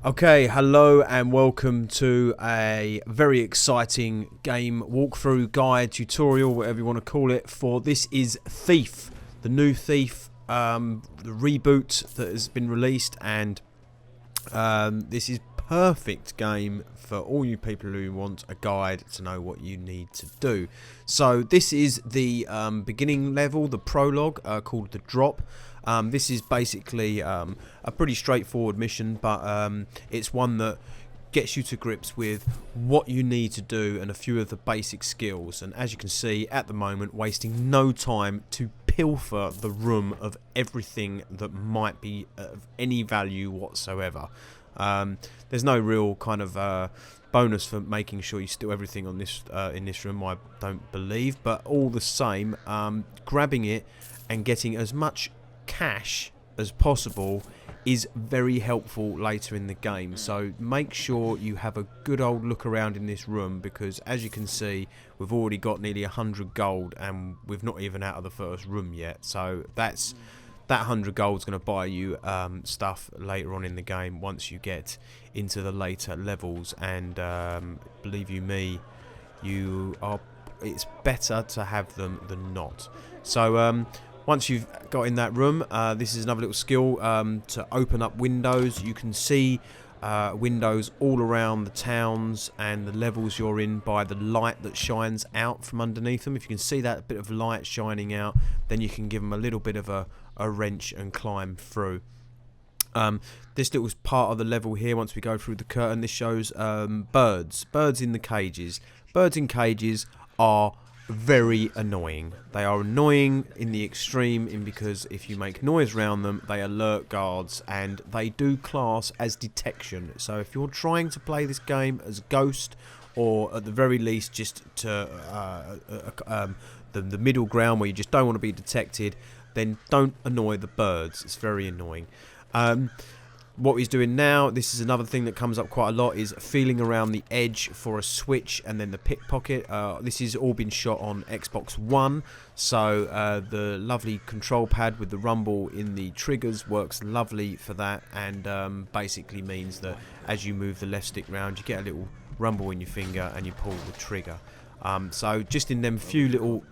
Okay, hello and welcome to a very exciting game walkthrough, guide, tutorial, whatever you want to call it, for This Is Thief, the new Thief, the reboot that has been released, and this is perfect game for all you people who want a guide to know what you need to do. So this is the beginning level, the prologue, called the drop. This is basically a pretty straightforward mission, but it's one that gets you to grips with what you need to do and a few of the basic skills. And as you can see at the moment, wasting no time to pilfer the room of everything that might be of any value whatsoever. There's no real kind of bonus for making sure you steal everything on this in this room, I don't believe, but all the same, grabbing it and getting as much cash as possible is very helpful later in the game. So make sure you have a good old look around in this room, because as you can see, we've already got nearly 100 gold and we've not even out of the first room yet. So that 100 gold is going to buy you stuff later on in the game once you get into the later levels. And believe you me, it's better to have them than not. So once you've got in that room, this is another little skill to open up windows. You can see windows all around the towns and the levels you're in by the light that shines out from underneath them. If you can see that bit of light shining out, then you can give them a little bit of a wrench and climb through. This little part of the level here, once we go through the curtain, this shows birds in the cages. Birds in cages are very annoying. They are annoying in the extreme, because if you make noise around them, they alert guards, and they do class as detection. So if you're trying to play this game as a ghost, or at the very least just to the middle ground where you just don't want to be detected, then don't annoy the birds. It's very annoying. What he's doing now, this is another thing that comes up quite a lot, is feeling around the edge for a switch and then the pickpocket. This has all been shot on Xbox One, so the lovely control pad with the rumble in the triggers works lovely for that, and basically means that as you move the left stick round, you get a little rumble in your finger and you pull the trigger. So just in them few little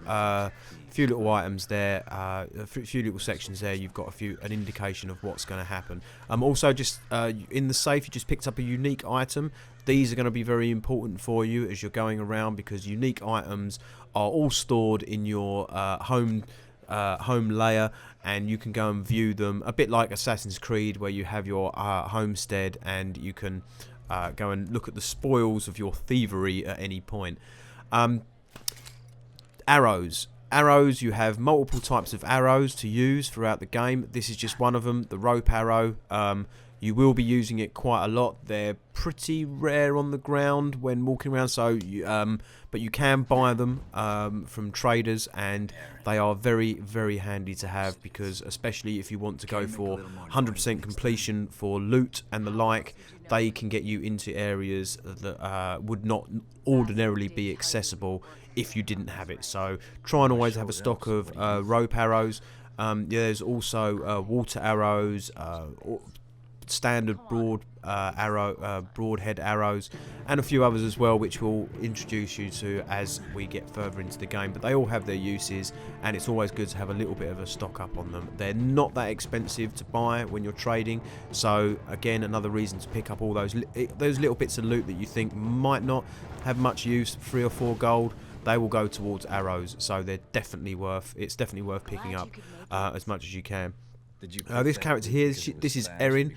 items there, a few little sections there, you've got an indication of what's going to happen. Also, just in the safe, you just picked up a unique item. These are going to be very important for you as you're going around, because unique items are all stored in your home layer, and you can go and view them, a bit like Assassin's Creed, where you have your homestead and you can go and look at the spoils of your thievery at any point. Arrows, you have multiple types of arrows to use throughout the game. This is just one of them, the rope arrow. You will be using it quite a lot. They're pretty rare on the ground when walking around, so but you can buy them from traders, and they are very, very handy to have, because especially if you want to go for 100% completion for loot and the like, they can get you into areas that would not ordinarily be accessible if you didn't have it. So try and always have a stock of rope arrows. There's also water arrows, standard broadhead arrows, and a few others as well, which we'll introduce you to as we get further into the game. But they all have their uses, and it's always good to have a little bit of a stock up on them. They're not that expensive to buy when you're trading, so again, another reason to pick up all those little bits of loot that you think might not have much use. 3 or 4 gold, they will go towards arrows, so it's definitely worth picking up as much as you can. This character here, this is Erin.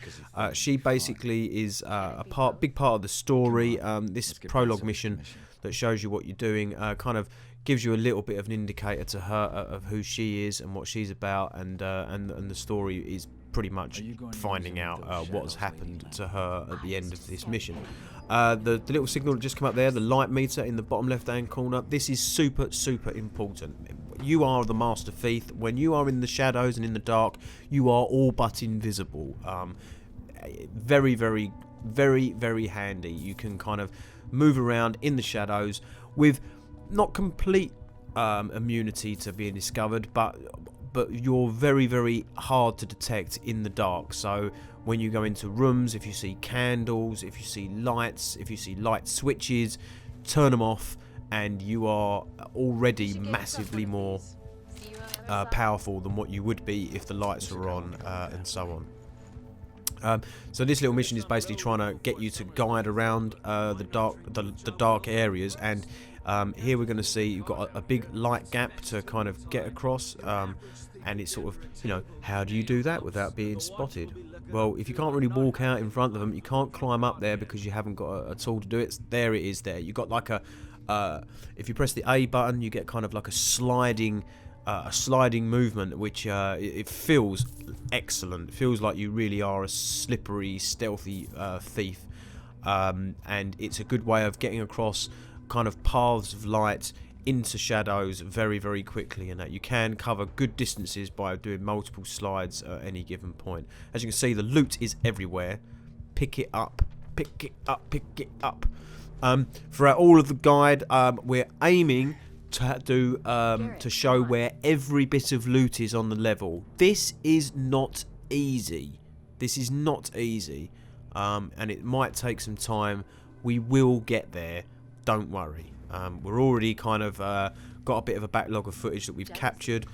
She basically is a big part of the story. This prologue mission that shows you what you're doing kind of gives you a little bit of an indicator to her of who she is and what she's about, and the story is pretty much finding out what has happened to her at the end of this mission. The little signal that just come up there, the light meter in the bottom left hand corner, this is super important. You are the master thief. When you are in the shadows and in the dark, you are all but invisible. Very, very, very, very handy. You can kind of move around in the shadows with not complete immunity to being discovered, but but you're very, very hard to detect in the dark. So when you go into rooms, if you see candles, if you see lights, if you see light switches, turn them off, and you are already massively more powerful than what you would be if the lights were on, and so on. So this little mission is basically trying to get you to guide around the dark areas, and here we're going to see you've got a big light gap to kind of get across, and it's sort of, you know, how do you do that without being spotted? Well, if you can't really walk out in front of them, you can't climb up there because you haven't got a tool to do it. There it is there. You've got like if you press the A button, you get kind of like a sliding movement, which it feels excellent. It feels like you really are a slippery, stealthy thief, and it's a good way of getting across kind of paths of light into shadows very, very quickly, and that you can cover good distances by doing multiple slides at any given point. As you can see, the loot is everywhere. Pick it up, pick it up, pick it up. Throughout all of the guide, we're aiming to do to show where every bit of loot is on the level. This is not easy. This is not easy, and it might take some time. We will get there. Don't worry. We're already kind of got a bit of a backlog of footage that we've captured,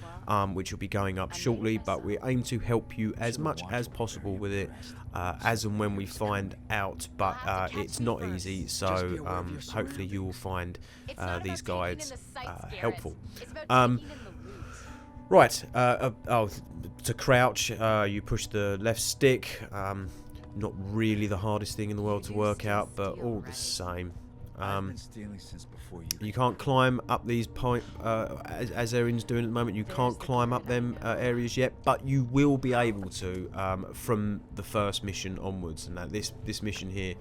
which will be going up shortly, but we aim to help you as much as possible with it, as and when we find out, but it's not easy, so hopefully you will find these guides helpful. Right, to crouch, you push the left stick. Not really the hardest thing in the world to work out, but all the same. You can't climb up these as Erin's doing at the moment. You can't climb up them areas yet, but you will be able to from the first mission onwards. And this mission here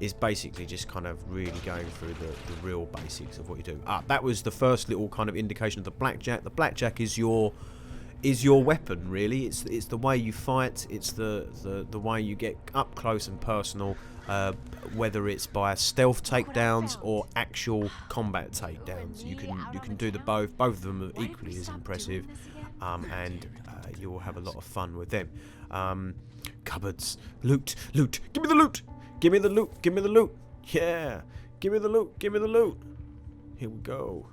is basically just kind of really going through the real basics of what you do. That was the first little kind of indication of the blackjack. The blackjack is your weapon, really. It's the way you fight. It's the way you get up close and personal. Whether it's by stealth takedowns or actual combat takedowns, you can do the both. Both of them are equally as impressive, and you will have a lot of fun with them. Cupboards, loot, give me the loot, give me the loot, give me the loot. Yeah, give me the loot, give me the loot. Here we go.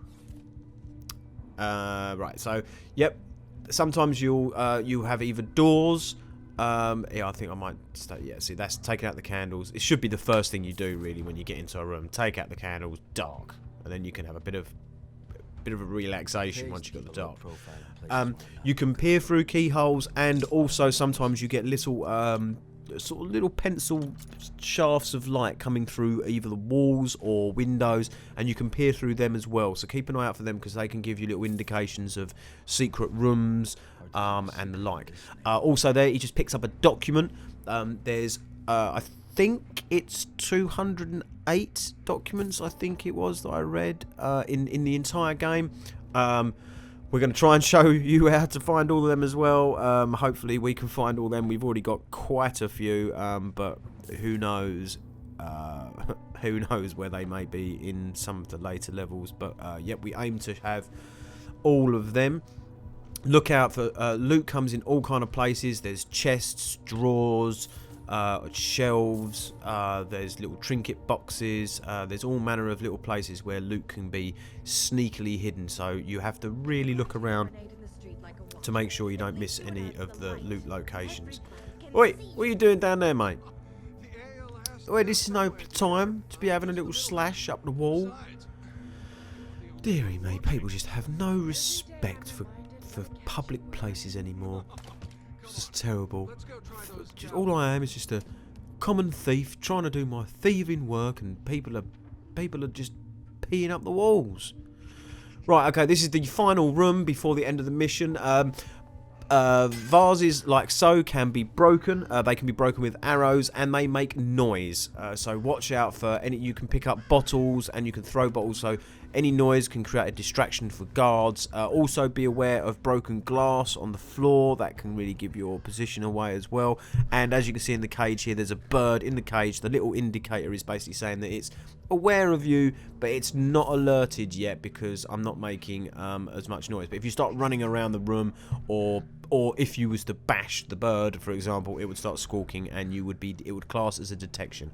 Right, so yep. Sometimes you have either doors. Yeah, I think I might stay. Yeah, see, that's taking out the candles. It should be the first thing you do, really, when you get into a room. Take out the candles, dark, and then you can have a bit of a relaxation once you've got the dark. You can peer through keyholes, and also sometimes you get little sort of little pencil shafts of light coming through either the walls or windows, and you can peer through them as well. So keep an eye out for them because they can give you little indications of secret rooms. And the like. Also there, he just picks up a document. There's, I think it's 208 documents, I think it was, that I read in the entire game. We're going to try and show you how to find all of them as well. Hopefully we can find all of them. We've already got quite a few, but who knows? Who knows where they may be in some of the later levels. But yeah, we aim to have all of them. Look out for loot. Comes in all kind of places. There's chests, drawers, shelves, there's little trinket boxes, there's all manner of little places where loot can be sneakily hidden, so you have to really look around to make sure you don't miss any of the loot locations. Wait, what are you doing down there, mate? Wait, this is no time to be having a little slash up the wall. Dearie me, people just have no respect for public places anymore. It's just terrible. All I am is just a common thief trying to do my thieving work, and people are just peeing up the walls. Right, okay, this is the final room before the end of the mission. Vases like so can be broken. They can be broken with arrows, and they make noise. So watch out for any. You can pick up bottles, and you can throw bottles. So Any noise can create a distraction for guards. Also be aware of broken glass on the floor. That can really give your position away as well. And as you can see in the cage here, there's a bird in the cage. The little indicator is basically saying that it's aware of you, but it's not alerted yet because I'm not making as much noise. But if you start running around the room, or if you was to bash the bird, for example, it would start squawking, and it would class as a detection.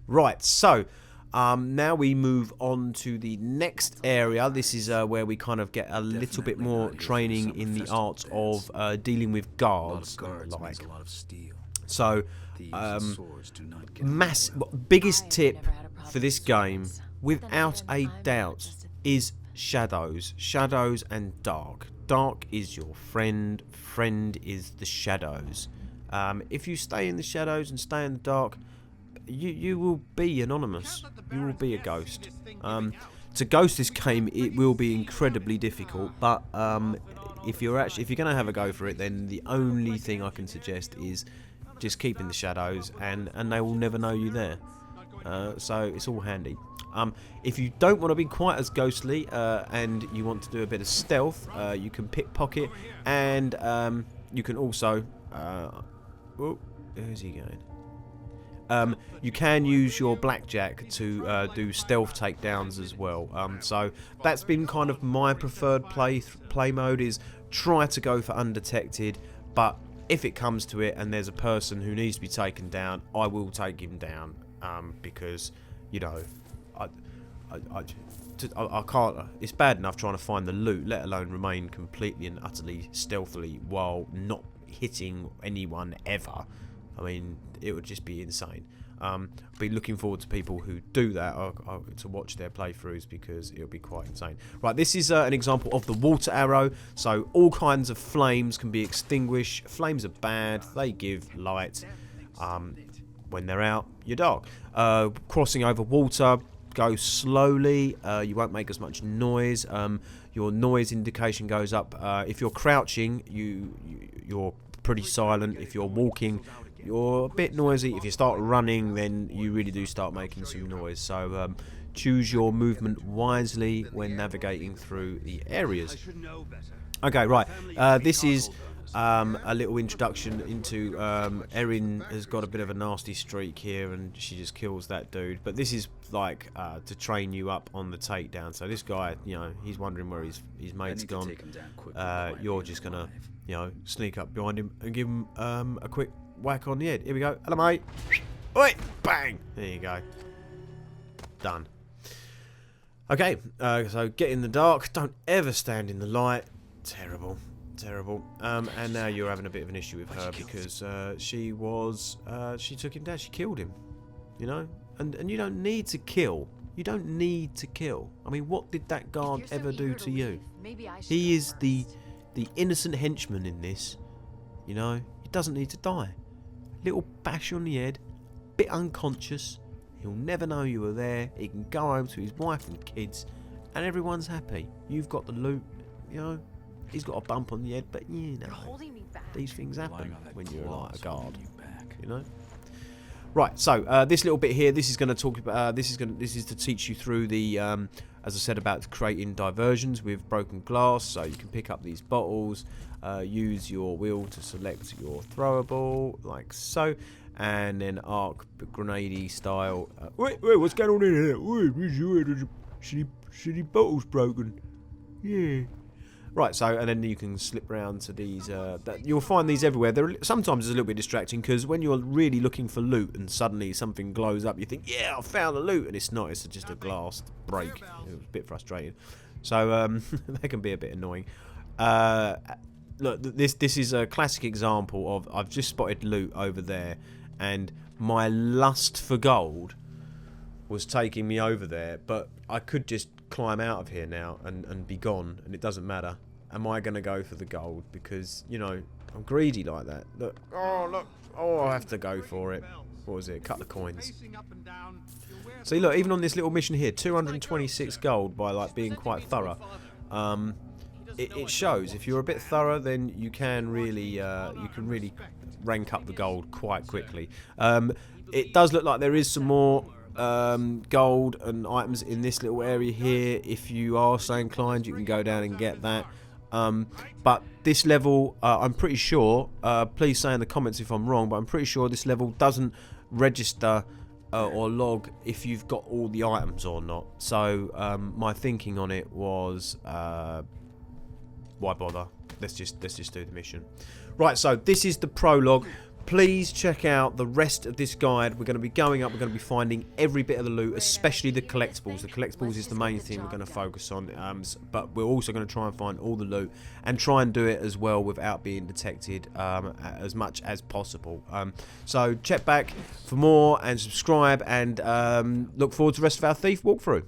Right, so now we move on to the next area. This is where we kind of get a little bit more training in the art of dealing with guards. So, biggest tip for this game, without a doubt, is shadows. Shadows and dark. Dark is your friend. Friend is the shadows. If you stay in the shadows and stay in the dark, you will be anonymous. You will be a ghost. To ghost this game, it will be incredibly difficult. But if you're going to have a go for it, then the only thing I can suggest is just keep in the shadows, and they will never know you there. So it's all handy. If you don't want to be quite as ghostly and you want to do a bit of stealth, you can pickpocket, and you can also where's he going? You can use your blackjack to do stealth takedowns as well. So that's been kind of my preferred play mode, is try to go for undetected, but if it comes to it and there's a person who needs to be taken down, I will take him down, because, you know, I can't. It's bad enough trying to find the loot, let alone remain completely and utterly stealthily while not hitting anyone ever. I mean, it would just be insane. Be looking forward to people who do that, to watch their playthroughs, because it'll be quite insane. Right, this is an example of the water arrow. So all kinds of flames can be extinguished. Flames are bad. They give light. When they're out, you're dark. Crossing over water, go slowly. You won't make as much noise. Your noise indication goes up. If you're crouching, you're pretty silent. If you're walking, you're a bit noisy. If you start running, then you really do start making some noise. So choose your movement wisely when navigating through the areas. Okay, right. This is a little introduction into Erin has got a bit of a nasty streak here, and she just kills that dude. But this is like to train you up on the takedown. So this guy, you know, he's wondering where his mate's gone. You're just gonna, you know, sneak up behind him and give him a quick whack on the head. Here we go. Hello, mate. Oi! Bang! There you go. Done. Okay, so get in the dark. Don't ever stand in the light. Terrible. Terrible. And now you're having a bit of an issue with her because she took him down. She killed him. You know? And you don't need to kill. You don't need to kill. I mean, what did that guard ever do to you? He is the innocent henchman in this. You know? He doesn't need to die. Little bash on the head, bit unconscious, he'll never know you were there, he can go home to his wife and kids, and everyone's happy. You've got the loot, you know, he's got a bump on the head, but you know, these things happen when you're like a guard, you know. Right, so this little bit here, this is going to talk about, this is to teach you through the, as I said, about creating diversions with broken glass. So you can pick up these bottles, use your wheel to select your throwable, like so, and then arc grenade style. Wait, what's going on in here? Wait, shitty bottles broken. Yeah. Right, so, and then you can slip around to these, you'll find these everywhere. Sometimes it's a little bit distracting, because when you're really looking for loot and suddenly something glows up, you think, yeah, I found the loot, and it's not, it's just a glass break. It was a bit frustrating. So, that can be a bit annoying. Look, this is a classic example of, I've just spotted loot over there, and my lust for gold was taking me over there, but I could just climb out of here now and be gone, and it doesn't matter. Am I going to go for the gold? Because, you know, I'm greedy like that. Look, oh, I have to go for it. What was it? Cut the coins. See, look, even on this little mission here, 226 gold by, like, being quite thorough. It shows. If you're a bit thorough, then you can really rank up the gold quite quickly. It does look like there is some more gold and items in this little area here. If you are so inclined, you can go down and get that. But this level, I'm pretty sure, please say in the comments if I'm wrong, but I'm pretty sure this level doesn't register or log if you've got all the items or not. So my thinking on it was, why bother? Let's just do the mission. Right, so this is the prologue. Please check out the rest of this guide. We're going to be going up. We're going to be finding every bit of the loot, especially the collectibles. The collectibles is the main thing we're going to focus on. But we're also going to try and find all the loot and try and do it as well without being detected as much as possible. So check back for more and subscribe and look forward to the rest of our Thief walkthrough.